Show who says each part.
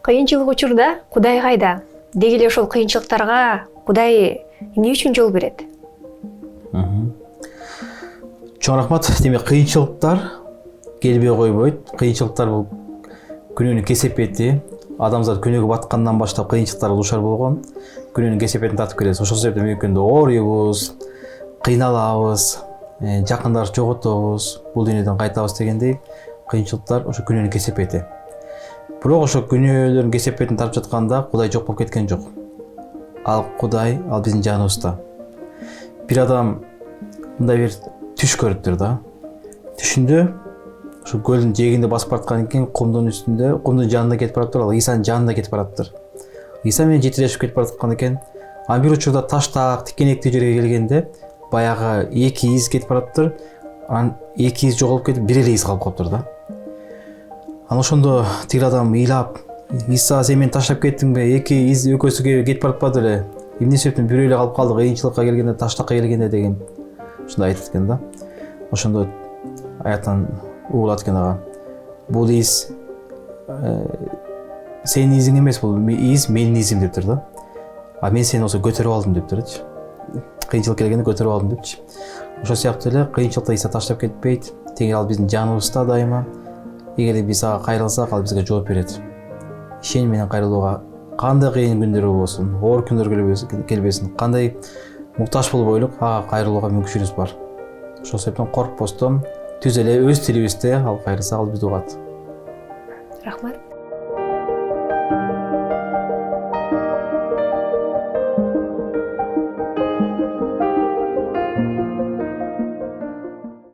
Speaker 1: Кыйынчылык учурда Кудай кайда? Деги эле ошол кыйынчылыктарга Кудай эмне үчүн жол берет?
Speaker 2: Чоң рахмат. Демек, кыйынчылыктар келбей койбойт. Кыйынчылыктар бул күнөөнүн кесепети. Адамзат күнөөгө баткандан баштап кыйынчылыктарга дуушар болгон. Күнөөнүн кесепетин тартып келебиз. Ошол себептен мүмкүндө ооруйбуз, кыйналабыз, жакындарды жоготобуз, бул дүйнөдөн кайтабыз дегендей, кыйынчылыктар ошо күнөөнүн кесепети. Бирок ошо күнөөлөрдүн кесепетин тартып жатканда Кудай жок болуп кеткен жок. Ал Кудай, ал биздин жаныбызда. Бир адам мындай бир түш көрүптүр да. Түшүндө ошо көлдүн жээгинде басып бараткан экен, кумдун үстүндө, кумдун жанында кетип бараптыр, ал Исанын жанында кетип бараптыр. Иса менен жетелешип кетип бараткан экен. А бир учурда таштак, тикенектүү жерге келгенде, баягы эки из кетип бараптыр. Анан эки из жоголуп кетип, бир эле из калып калыптыр да. Анан ошондо тигил адам ыйлап, Иса, сен мени таштап кеттиңби? Эки из экөөсү кетип баратпады эле. Эмне себептен бирөө эле калып калдык, кыйынчылыкка келгенде, таштакка келгенде деген. Ошондой айтат экен да. Ошондо аяттан угулат экен ага. Бул из сенин изиң эмес, бул из менин изим дептир да. А мен сени болсо көтөрүп алдым дептирчи. Кыйынчылык келгенде көтөрүп алдым депчи. Ошол сыяктуу эле кыйынчылыкта Иса таштап кетпейт. Теги ал биздин жаныбызда дайыма. Эгер биз ага кайрылсак, ал бизге жооп берет. Ишен менен кайрылууга кандай кыйын күндөр болбосун, оор күндөр келбесин, кандай муктаж болуп ойлук, ага кайрылууга мүмкүнчүлүгүбүз бар. Ошол себептен коркпостон түз эле өз тилибизде ал кайрылса, ал бизди угат.
Speaker 1: Рахмат.